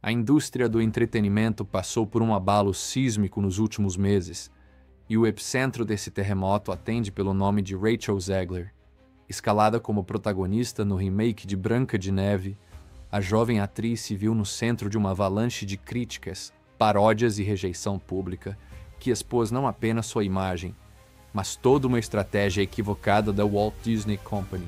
A indústria do entretenimento passou por um abalo sísmico nos últimos meses, e o epicentro desse terremoto atende pelo nome de Rachel Zegler. Escalada como protagonista no remake de Branca de Neve, a jovem atriz se viu no centro de uma avalanche de críticas, paródias e rejeição pública que expôs não apenas sua imagem, mas toda uma estratégia equivocada da Walt Disney Company.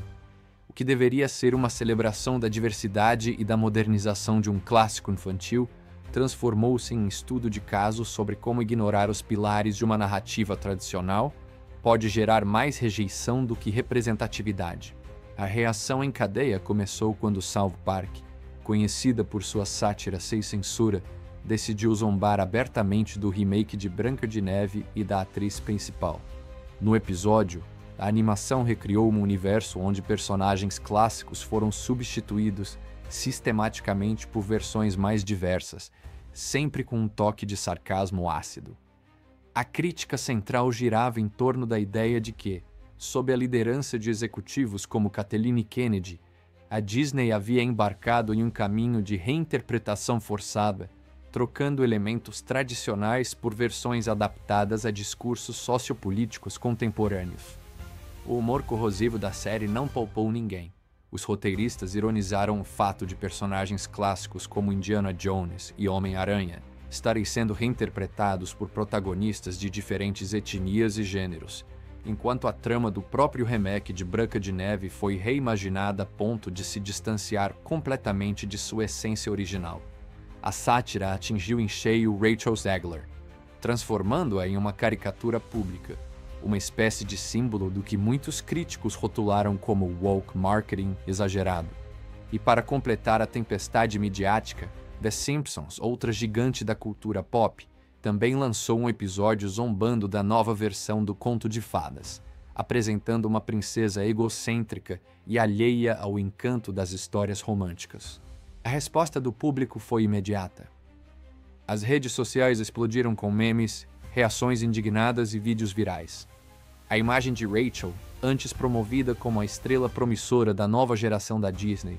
O que deveria ser uma celebração da diversidade e da modernização de um clássico infantil transformou-se em estudo de caso sobre como ignorar os pilares de uma narrativa tradicional pode gerar mais rejeição do que representatividade. A reação em cadeia começou quando South Park, conhecida por sua sátira sem censura, decidiu zombar abertamente do remake de Branca de Neve e da atriz principal. No episódio, a animação recriou um universo onde personagens clássicos foram substituídos sistematicamente por versões mais diversas, sempre com um toque de sarcasmo ácido. A crítica central girava em torno da ideia de que, sob a liderança de executivos como Kathleen Kennedy, a Disney havia embarcado em um caminho de reinterpretação forçada, trocando elementos tradicionais por versões adaptadas a discursos sociopolíticos contemporâneos. O humor corrosivo da série não poupou ninguém. Os roteiristas ironizaram o fato de personagens clássicos como Indiana Jones e Homem-Aranha estarem sendo reinterpretados por protagonistas de diferentes etnias e gêneros, enquanto a trama do próprio remake de Branca de Neve foi reimaginada a ponto de se distanciar completamente de sua essência original. A sátira atingiu em cheio Rachel Zegler, transformando-a em uma caricatura pública, uma espécie de símbolo do que muitos críticos rotularam como woke marketing exagerado. E para completar a tempestade midiática, The Simpsons, outra gigante da cultura pop, também lançou um episódio zombando da nova versão do Conto de Fadas, apresentando uma princesa egocêntrica e alheia ao encanto das histórias românticas. A resposta do público foi imediata. As redes sociais explodiram com memes, reações indignadas e vídeos virais. A imagem de Rachel, antes promovida como a estrela promissora da nova geração da Disney,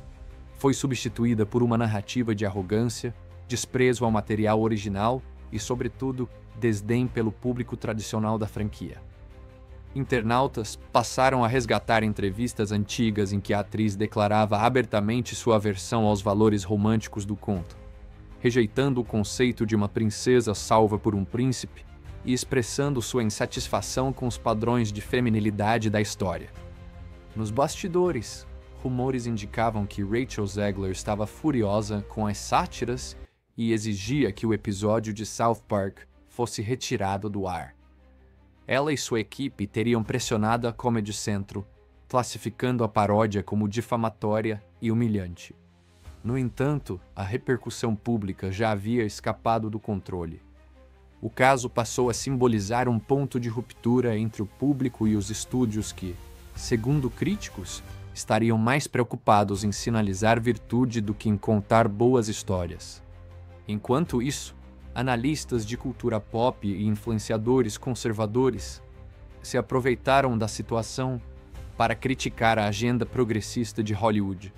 foi substituída por uma narrativa de arrogância, desprezo ao material original e, sobretudo, desdém pelo público tradicional da franquia. Internautas passaram a resgatar entrevistas antigas em que a atriz declarava abertamente sua aversão aos valores românticos do conto, rejeitando o conceito de uma princesa salva por um príncipe e expressando sua insatisfação com os padrões de feminilidade da história. Nos bastidores, rumores indicavam que Rachel Zegler estava furiosa com as sátiras e exigia que o episódio de South Park fosse retirado do ar. Ela e sua equipe teriam pressionado a Comedy Central, classificando a paródia como difamatória e humilhante. No entanto, a repercussão pública já havia escapado do controle. O caso passou a simbolizar um ponto de ruptura entre o público e os estúdios que, segundo críticos, estariam mais preocupados em sinalizar virtude do que em contar boas histórias. Enquanto isso, analistas de cultura pop e influenciadores conservadores se aproveitaram da situação para criticar a agenda progressista de Hollywood.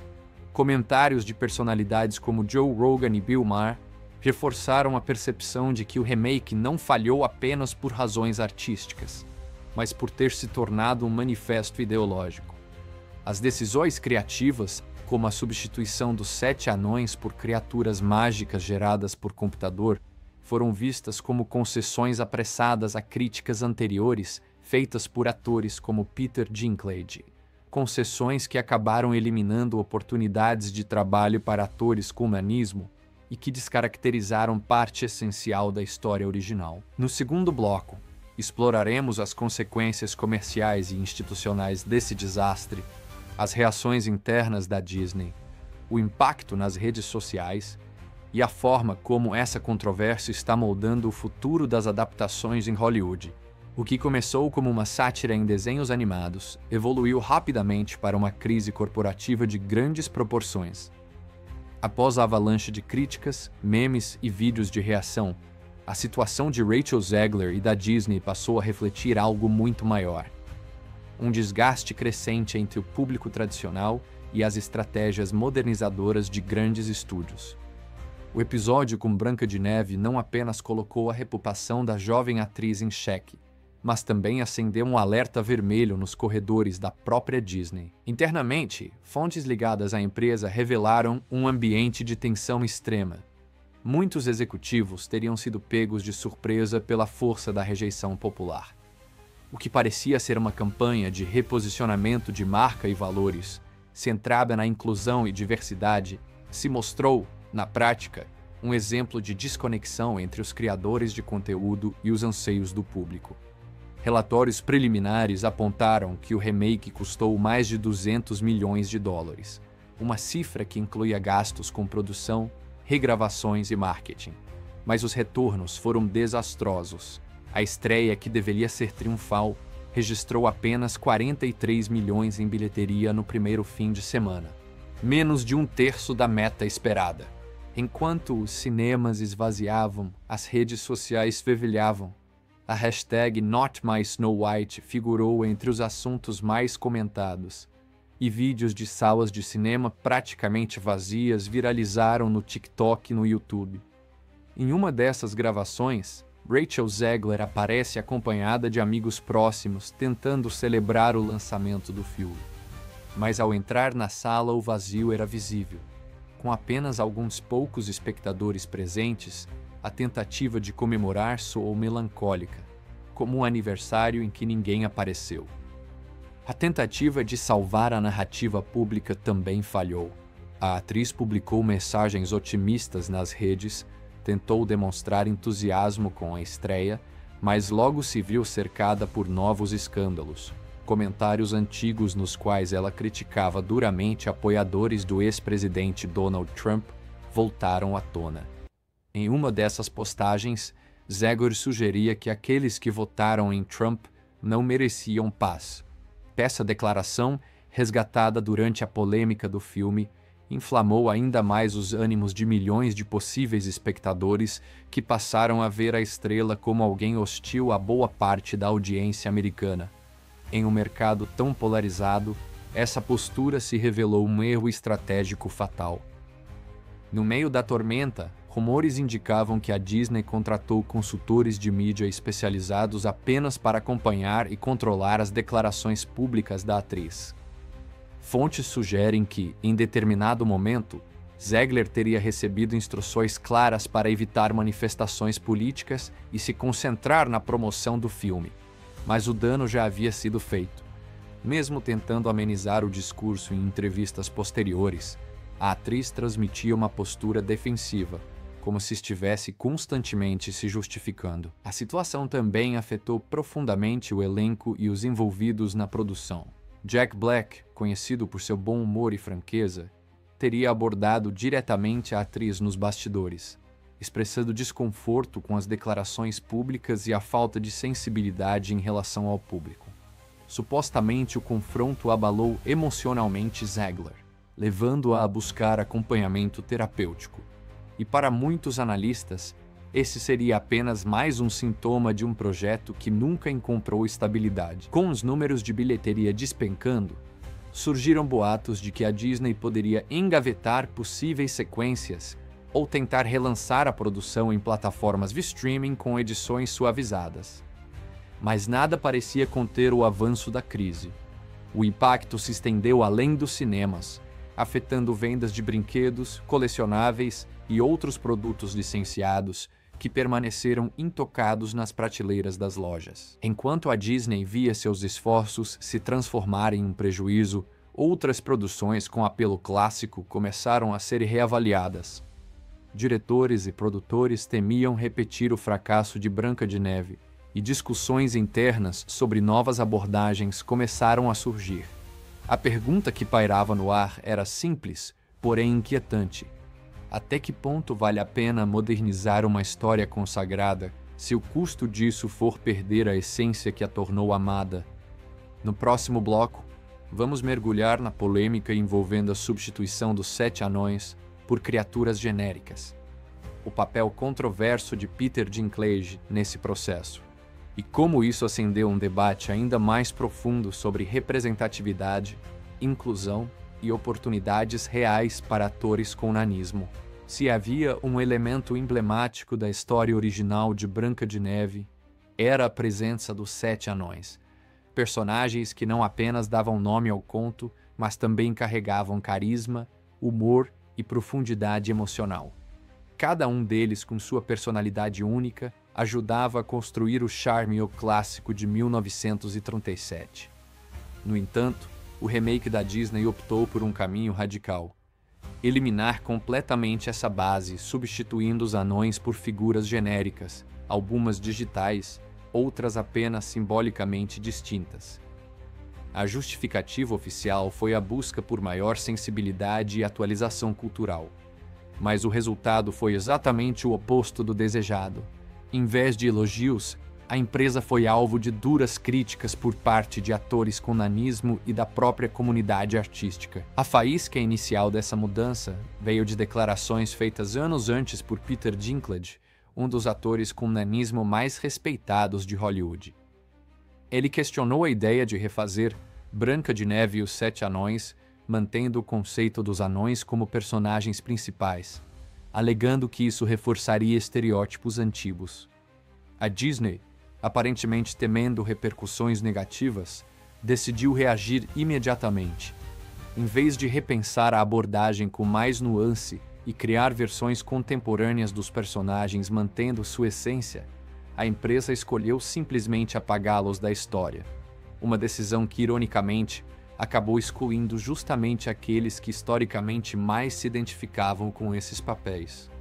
Comentários de personalidades como Joe Rogan e Bill Maher reforçaram a percepção de que o remake não falhou apenas por razões artísticas, mas por ter se tornado um manifesto ideológico. As decisões criativas, como a substituição dos 7 anões por criaturas mágicas geradas por computador, foram vistas como concessões apressadas a críticas anteriores feitas por atores como Peter Dinklage, concessões que acabaram eliminando oportunidades de trabalho para atores com nanismo e que descaracterizaram parte essencial da história original. No segundo bloco, exploraremos as consequências comerciais e institucionais desse desastre, as reações internas da Disney, o impacto nas redes sociais e a forma como essa controvérsia está moldando o futuro das adaptações em Hollywood. O que começou como uma sátira em desenhos animados evoluiu rapidamente para uma crise corporativa de grandes proporções. Após a avalanche de críticas, memes e vídeos de reação, a situação de Rachel Zegler e da Disney passou a refletir algo muito maior. Um desgaste crescente entre o público tradicional e as estratégias modernizadoras de grandes estúdios. O episódio com Branca de Neve não apenas colocou a reputação da jovem atriz em xeque, mas também acendeu um alerta vermelho nos corredores da própria Disney. Internamente, fontes ligadas à empresa revelaram um ambiente de tensão extrema. Muitos executivos teriam sido pegos de surpresa pela força da rejeição popular. O que parecia ser uma campanha de reposicionamento de marca e valores, centrada na inclusão e diversidade, se mostrou, na prática, um exemplo de desconexão entre os criadores de conteúdo e os anseios do público. Relatórios preliminares apontaram que o remake custou mais de 200 milhões de dólares, uma cifra que incluía gastos com produção, regravações e marketing. Mas os retornos foram desastrosos. A estreia, que deveria ser triunfal, registrou apenas 43 milhões em bilheteria no primeiro fim de semana, menos de um terço da meta esperada. Enquanto os cinemas esvaziavam, as redes sociais fervilhavam. A hashtag #NotMySnowWhite figurou entre os assuntos mais comentados, e vídeos de salas de cinema praticamente vazias viralizaram no TikTok e no YouTube. Em uma dessas gravações, Rachel Zegler aparece acompanhada de amigos próximos tentando celebrar o lançamento do filme. Mas ao entrar na sala, o vazio era visível. Com apenas alguns poucos espectadores presentes, a tentativa de comemorar soou melancólica, como um aniversário em que ninguém apareceu. A tentativa de salvar a narrativa pública também falhou. A atriz publicou mensagens otimistas nas redes, tentou demonstrar entusiasmo com a estreia, mas logo se viu cercada por novos escândalos. Comentários antigos nos quais ela criticava duramente apoiadores do ex-presidente Donald Trump voltaram à tona. Em uma dessas postagens, Zegler sugeria que aqueles que votaram em Trump não mereciam paz. Essa declaração, resgatada durante a polêmica do filme, inflamou ainda mais os ânimos de milhões de possíveis espectadores que passaram a ver a estrela como alguém hostil a boa parte da audiência americana. Em um mercado tão polarizado, essa postura se revelou um erro estratégico fatal. No meio da tormenta, rumores indicavam que a Disney contratou consultores de mídia especializados apenas para acompanhar e controlar as declarações públicas da atriz. Fontes sugerem que, em determinado momento, Zegler teria recebido instruções claras para evitar manifestações políticas e se concentrar na promoção do filme. Mas o dano já havia sido feito. Mesmo tentando amenizar o discurso em entrevistas posteriores, a atriz transmitia uma postura defensiva, como se estivesse constantemente se justificando. A situação também afetou profundamente o elenco e os envolvidos na produção. Jack Black, conhecido por seu bom humor e franqueza, teria abordado diretamente a atriz nos bastidores, expressando desconforto com as declarações públicas e a falta de sensibilidade em relação ao público. Supostamente, o confronto abalou emocionalmente Zegler, levando-a a buscar acompanhamento terapêutico. E para muitos analistas, esse seria apenas mais um sintoma de um projeto que nunca encontrou estabilidade. Com os números de bilheteria despencando, surgiram boatos de que a Disney poderia engavetar possíveis sequências ou tentar relançar a produção em plataformas de streaming com edições suavizadas. Mas nada parecia conter o avanço da crise. O impacto se estendeu além dos cinemas, afetando vendas de brinquedos, colecionáveis e outros produtos licenciados que permaneceram intocados nas prateleiras das lojas. Enquanto a Disney via seus esforços se transformarem em um prejuízo, outras produções com apelo clássico começaram a ser reavaliadas. Diretores e produtores temiam repetir o fracasso de Branca de Neve, e discussões internas sobre novas abordagens começaram a surgir. A pergunta que pairava no ar era simples, porém inquietante. Até que ponto vale a pena modernizar uma história consagrada se o custo disso for perder a essência que a tornou amada? No próximo bloco, vamos mergulhar na polêmica envolvendo a substituição dos 7 anões por criaturas genéricas, o papel controverso de Peter Dinklage nesse processo, e como isso acendeu um debate ainda mais profundo sobre representatividade, inclusão e oportunidades reais para atores com nanismo. Se havia um elemento emblemático da história original de Branca de Neve, era a presença dos 7 anões, personagens que não apenas davam nome ao conto, mas também carregavam carisma, humor e profundidade emocional. Cada um deles, com sua personalidade única, ajudava a construir o charme clássico de 1937. No entanto, o remake da Disney optou por um caminho radical: eliminar completamente essa base, substituindo os anões por figuras genéricas, algumas digitais, outras apenas simbolicamente distintas. A justificativa oficial foi a busca por maior sensibilidade e atualização cultural. Mas o resultado foi exatamente o oposto do desejado. Em vez de elogios, a empresa foi alvo de duras críticas por parte de atores com nanismo e da própria comunidade artística. A faísca inicial dessa mudança veio de declarações feitas anos antes por Peter Dinklage, um dos atores com nanismo mais respeitados de Hollywood. Ele questionou a ideia de refazer Branca de Neve e os 7 Anões, mantendo o conceito dos anões como personagens principais, alegando que isso reforçaria estereótipos antigos. A Disney, aparentemente temendo repercussões negativas, decidiu reagir imediatamente. Em vez de repensar a abordagem com mais nuance e criar versões contemporâneas dos personagens mantendo sua essência, a empresa escolheu simplesmente apagá-los da história. Uma decisão que, ironicamente, acabou excluindo justamente aqueles que historicamente mais se identificavam com esses papéis.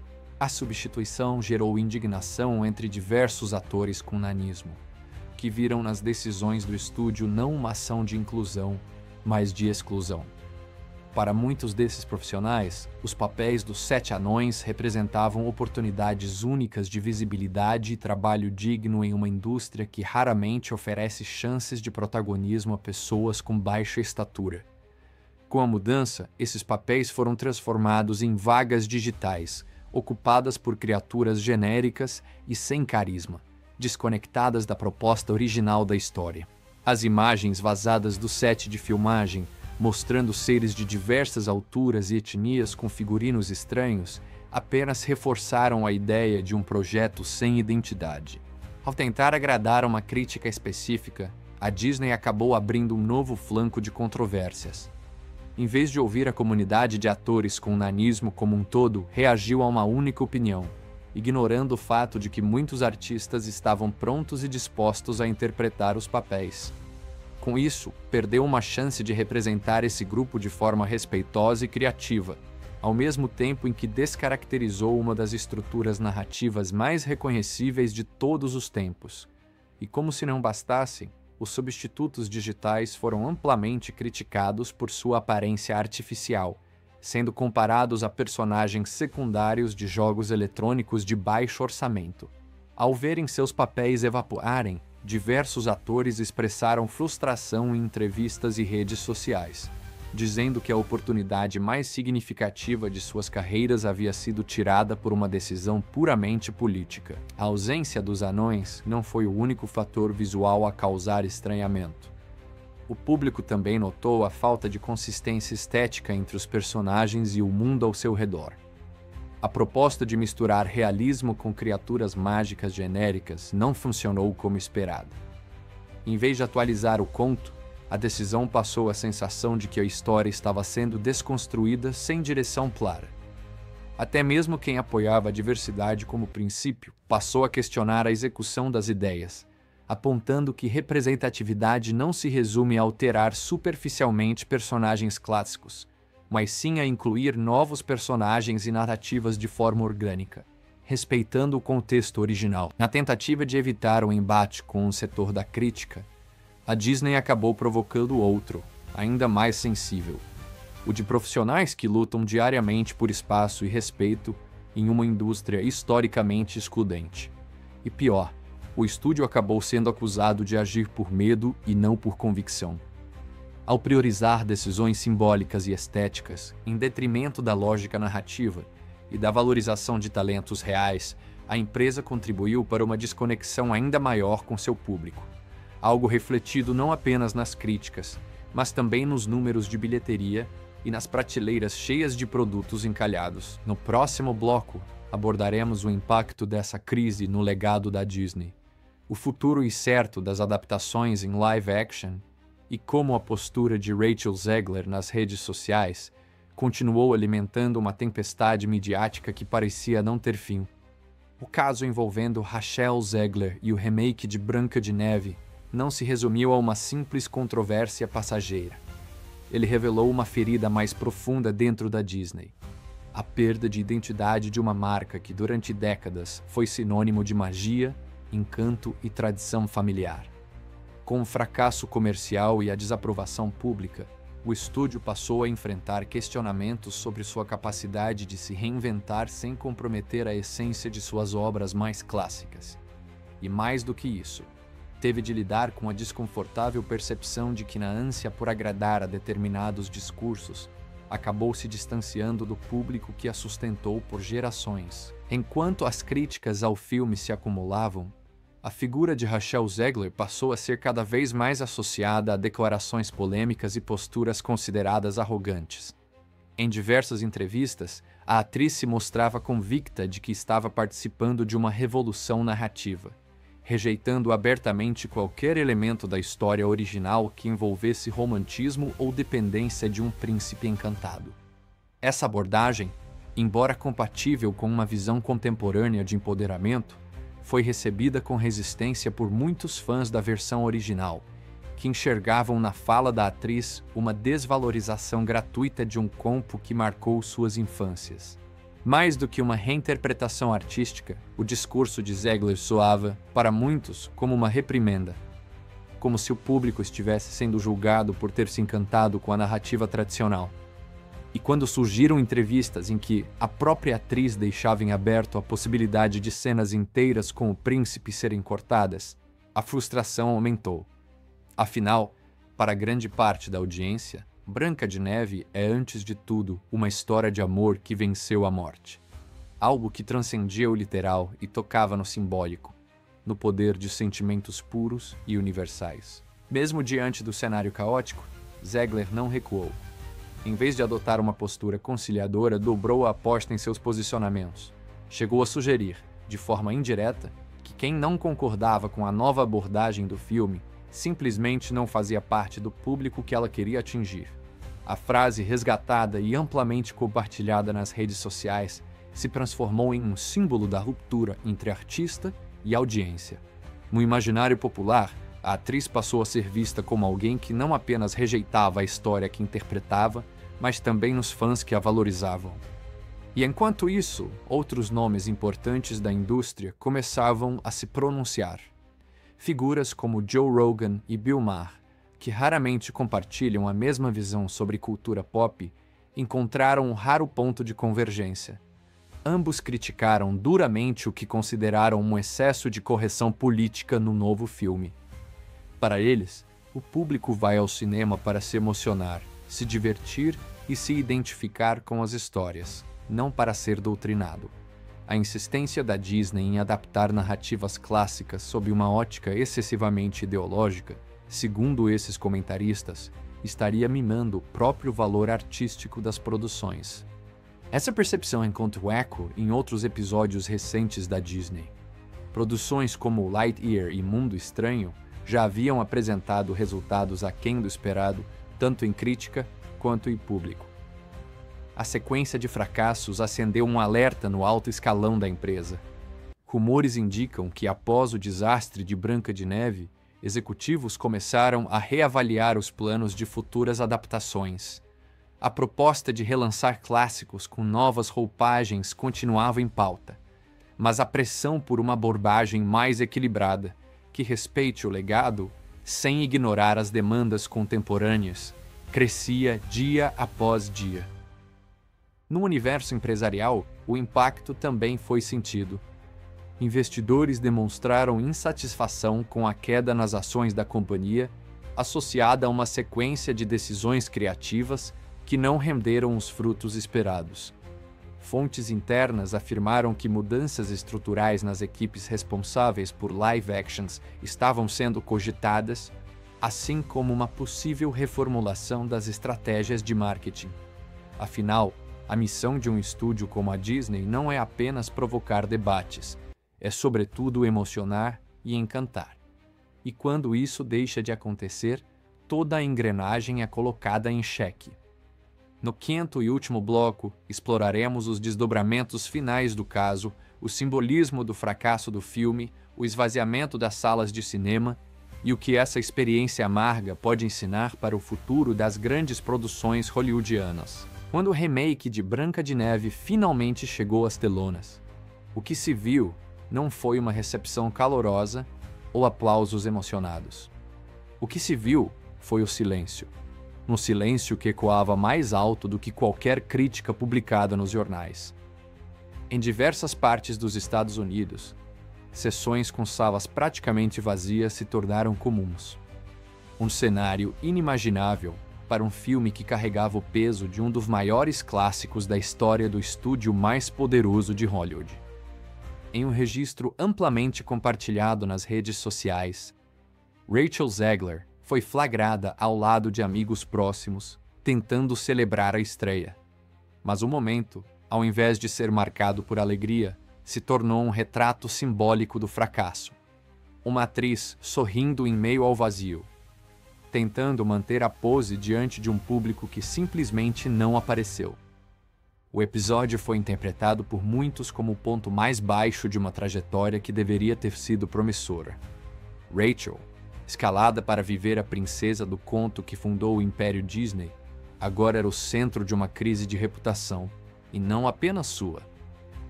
A substituição gerou indignação entre diversos atores com nanismo, que viram nas decisões do estúdio não uma ação de inclusão, mas de exclusão. Para muitos desses profissionais, os papéis dos 7 anões representavam oportunidades únicas de visibilidade e trabalho digno em uma indústria que raramente oferece chances de protagonismo a pessoas com baixa estatura. Com a mudança, esses papéis foram transformados em vagas digitais, ocupadas por criaturas genéricas e sem carisma, desconectadas da proposta original da história. As imagens vazadas do set de filmagem, mostrando seres de diversas alturas e etnias com figurinos estranhos, apenas reforçaram a ideia de um projeto sem identidade. Ao tentar agradar uma crítica específica, a Disney acabou abrindo um novo flanco de controvérsias. Em vez de ouvir a comunidade de atores com nanismo como um todo, reagiu a uma única opinião, ignorando o fato de que muitos artistas estavam prontos e dispostos a interpretar os papéis. Com isso, perdeu uma chance de representar esse grupo de forma respeitosa e criativa, ao mesmo tempo em que descaracterizou uma das estruturas narrativas mais reconhecíveis de todos os tempos. E como se não bastasse, os substitutos digitais foram amplamente criticados por sua aparência artificial, sendo comparados a personagens secundários de jogos eletrônicos de baixo orçamento. Ao verem seus papéis evaporarem, diversos atores expressaram frustração em entrevistas e redes sociais, dizendo que a oportunidade mais significativa de suas carreiras havia sido tirada por uma decisão puramente política. A ausência dos anões não foi o único fator visual a causar estranhamento. O público também notou a falta de consistência estética entre os personagens e o mundo ao seu redor. A proposta de misturar realismo com criaturas mágicas genéricas não funcionou como esperado. Em vez de atualizar o conto, a decisão passou a sensação de que a história estava sendo desconstruída sem direção clara. Até mesmo quem apoiava a diversidade como princípio passou a questionar a execução das ideias, apontando que representatividade não se resume a alterar superficialmente personagens clássicos, mas sim a incluir novos personagens e narrativas de forma orgânica, respeitando o contexto original. Na tentativa de evitar o embate com o setor da crítica, a Disney acabou provocando outro, ainda mais sensível: o de profissionais que lutam diariamente por espaço e respeito em uma indústria historicamente excludente. E pior, o estúdio acabou sendo acusado de agir por medo e não por convicção. Ao priorizar decisões simbólicas e estéticas em detrimento da lógica narrativa e da valorização de talentos reais, a empresa contribuiu para uma desconexão ainda maior com seu público, algo refletido não apenas nas críticas, mas também nos números de bilheteria e nas prateleiras cheias de produtos encalhados. No próximo bloco, abordaremos o impacto dessa crise no legado da Disney, o futuro incerto das adaptações em live action e como a postura de Rachel Zegler nas redes sociais continuou alimentando uma tempestade midiática que parecia não ter fim. O caso envolvendo Rachel Zegler e o remake de Branca de Neve não se resumiu a uma simples controvérsia passageira. Ele revelou uma ferida mais profunda dentro da Disney. A perda de identidade de uma marca que durante décadas foi sinônimo de magia, encanto e tradição familiar. Com o fracasso comercial e a desaprovação pública, o estúdio passou a enfrentar questionamentos sobre sua capacidade de se reinventar sem comprometer a essência de suas obras mais clássicas. E mais do que isso, teve de lidar com a desconfortável percepção de que, na ânsia por agradar a determinados discursos, acabou se distanciando do público que a sustentou por gerações. Enquanto as críticas ao filme se acumulavam, a figura de Rachel Zegler passou a ser cada vez mais associada a declarações polêmicas e posturas consideradas arrogantes. Em diversas entrevistas, a atriz se mostrava convicta de que estava participando de uma revolução narrativa, rejeitando abertamente qualquer elemento da história original que envolvesse romantismo ou dependência de um príncipe encantado. Essa abordagem, embora compatível com uma visão contemporânea de empoderamento, foi recebida com resistência por muitos fãs da versão original, que enxergavam na fala da atriz uma desvalorização gratuita de um conto que marcou suas infâncias. Mais do que uma reinterpretação artística, o discurso de Zegler soava, para muitos, como uma reprimenda, como se o público estivesse sendo julgado por ter se encantado com a narrativa tradicional. E quando surgiram entrevistas em que a própria atriz deixava em aberto a possibilidade de cenas inteiras com o príncipe serem cortadas, a frustração aumentou. Afinal, para grande parte da audiência, Branca de Neve é, antes de tudo, uma história de amor que venceu a morte. Algo que transcendia o literal e tocava no simbólico, no poder de sentimentos puros e universais. Mesmo diante do cenário caótico, Zegler não recuou. Em vez de adotar uma postura conciliadora, dobrou a aposta em seus posicionamentos. Chegou a sugerir, de forma indireta, que quem não concordava com a nova abordagem do filme simplesmente não fazia parte do público que ela queria atingir. A frase, resgatada e amplamente compartilhada nas redes sociais, se transformou em um símbolo da ruptura entre artista e audiência. No imaginário popular, a atriz passou a ser vista como alguém que não apenas rejeitava a história que interpretava, mas também nos fãs que a valorizavam. E enquanto isso, outros nomes importantes da indústria começavam a se pronunciar. Figuras como Joe Rogan e Bill Maher, que raramente compartilham a mesma visão sobre cultura pop, encontraram um raro ponto de convergência. Ambos criticaram duramente o que consideraram um excesso de correção política no novo filme. Para eles, o público vai ao cinema para se emocionar, se divertir e se identificar com as histórias, não para ser doutrinado. A insistência da Disney em adaptar narrativas clássicas sob uma ótica excessivamente ideológica, segundo esses comentaristas, estaria mimando o próprio valor artístico das produções. Essa percepção encontra eco em outros episódios recentes da Disney. Produções como Lightyear e Mundo Estranho já haviam apresentado resultados aquém do esperado, tanto em crítica quanto em público. A sequência de fracassos acendeu um alerta no alto escalão da empresa. Rumores indicam que, após o desastre de Branca de Neve, executivos começaram a reavaliar os planos de futuras adaptações. A proposta de relançar clássicos com novas roupagens continuava em pauta, mas a pressão por uma abordagem mais equilibrada, que respeite o legado, sem ignorar as demandas contemporâneas, crescia dia após dia. No universo empresarial, o impacto também foi sentido. Investidores demonstraram insatisfação com a queda nas ações da companhia, associada a uma sequência de decisões criativas que não renderam os frutos esperados. Fontes internas afirmaram que mudanças estruturais nas equipes responsáveis por live actions estavam sendo cogitadas, assim como uma possível reformulação das estratégias de marketing. Afinal, a missão de um estúdio como a Disney não é apenas provocar debates, é sobretudo emocionar e encantar. E quando isso deixa de acontecer, toda a engrenagem é colocada em xeque. No quinto e último bloco, exploraremos os desdobramentos finais do caso, o simbolismo do fracasso do filme, o esvaziamento das salas de cinema e o que essa experiência amarga pode ensinar para o futuro das grandes produções hollywoodianas. Quando o remake de Branca de Neve finalmente chegou às telonas, o que se viu não foi uma recepção calorosa ou aplausos emocionados. O que se viu foi o silêncio. Um silêncio que ecoava mais alto do que qualquer crítica publicada nos jornais. Em diversas partes dos Estados Unidos, sessões com salas praticamente vazias se tornaram comuns. Um cenário inimaginável para um filme que carregava o peso de um dos maiores clássicos da história do estúdio mais poderoso de Hollywood. Em um registro amplamente compartilhado nas redes sociais, Rachel Zegler foi flagrada ao lado de amigos próximos, tentando celebrar a estreia. Mas o momento, ao invés de ser marcado por alegria, se tornou um retrato simbólico do fracasso. Uma atriz sorrindo em meio ao vazio, tentando manter a pose diante de um público que simplesmente não apareceu. O episódio foi interpretado por muitos como o ponto mais baixo de uma trajetória que deveria ter sido promissora. Rachel, escalada para viver a princesa do conto que fundou o Império Disney, agora era o centro de uma crise de reputação, e não apenas sua.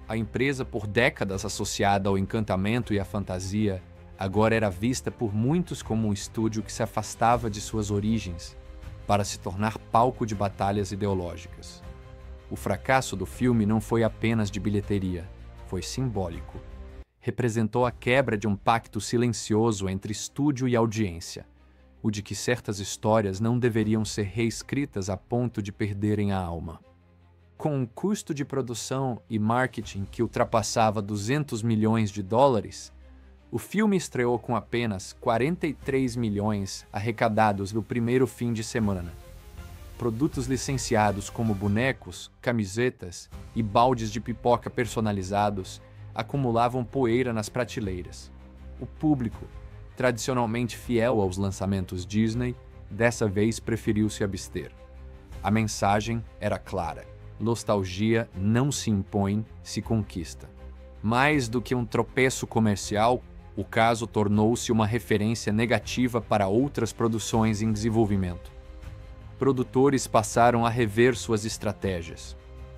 A empresa, por décadas associada ao encantamento e à fantasia, agora era vista por muitos como um estúdio que se afastava de suas origens para se tornar palco de batalhas ideológicas. O fracasso do filme não foi apenas de bilheteria, foi simbólico. Representou a quebra de um pacto silencioso entre estúdio e audiência, o de que certas histórias não deveriam ser reescritas a ponto de perderem a alma. Com um custo de produção e marketing que ultrapassava 200 milhões de dólares, o filme estreou com apenas 43 milhões arrecadados no primeiro fim de semana. Produtos licenciados como bonecos, camisetas e baldes de pipoca personalizados acumulavam poeira nas prateleiras. O público, tradicionalmente fiel aos lançamentos Disney, dessa vez preferiu se abster. A mensagem era clara: nostalgia não se impõe, se conquista. Mais do que um tropeço comercial, o caso tornou-se uma referência negativa para outras produções em desenvolvimento. Produtores passaram a rever suas estratégias,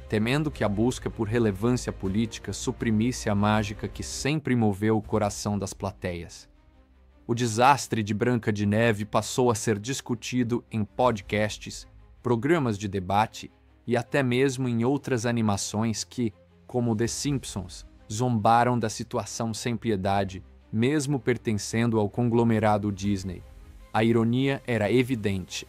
temendo que a busca por relevância política suprimisse a mágica que sempre moveu o coração das plateias. O desastre de Branca de Neve passou a ser discutido em podcasts, programas de debate e até mesmo em outras animações que, como The Simpsons, zombaram da situação sem piedade, mesmo pertencendo ao conglomerado Disney. A ironia era evidente.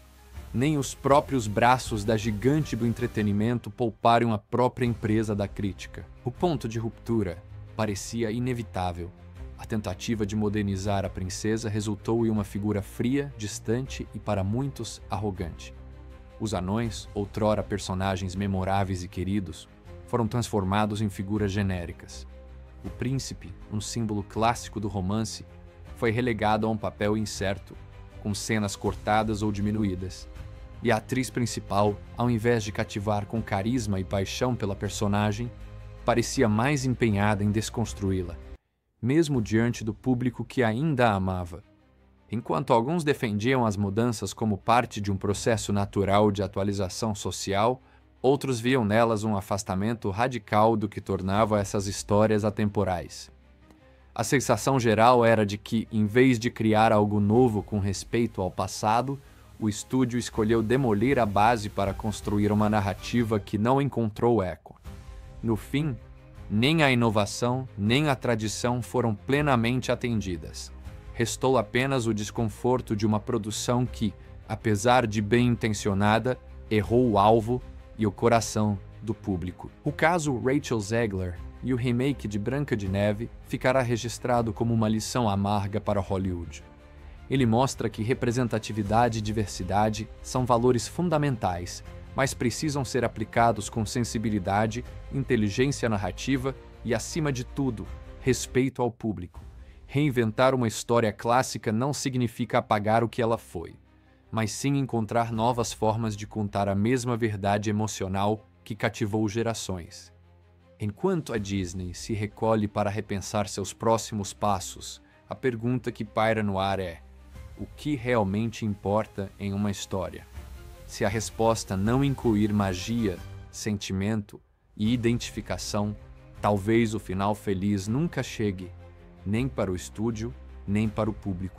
Nem os próprios braços da gigante do entretenimento pouparam a própria empresa da crítica. O ponto de ruptura parecia inevitável. A tentativa de modernizar a princesa resultou em uma figura fria, distante e, para muitos, arrogante. Os anões, outrora personagens memoráveis e queridos, foram transformados em figuras genéricas. O príncipe, um símbolo clássico do romance, foi relegado a um papel incerto, com cenas cortadas ou diminuídas. E a atriz principal, ao invés de cativar com carisma e paixão pela personagem, parecia mais empenhada em desconstruí-la, mesmo diante do público que ainda a amava. Enquanto alguns defendiam as mudanças como parte de um processo natural de atualização social, outros viam nelas um afastamento radical do que tornava essas histórias atemporais. A sensação geral era de que, em vez de criar algo novo com respeito ao passado, o estúdio escolheu demolir a base para construir uma narrativa que não encontrou eco. No fim, nem a inovação nem a tradição foram plenamente atendidas. Restou apenas o desconforto de uma produção que, apesar de bem-intencionada, errou o alvo e o coração do público. O caso Rachel Zegler e o remake de Branca de Neve ficará registrado como uma lição amarga para Hollywood. Ele mostra que representatividade e diversidade são valores fundamentais, mas precisam ser aplicados com sensibilidade, inteligência narrativa e, acima de tudo, respeito ao público. Reinventar uma história clássica não significa apagar o que ela foi, mas sim encontrar novas formas de contar a mesma verdade emocional que cativou gerações. Enquanto a Disney se recolhe para repensar seus próximos passos, a pergunta que paira no ar é: o que realmente importa em uma história? Se a resposta não incluir magia, sentimento e identificação, talvez o final feliz nunca chegue, nem para o estúdio, nem para o público.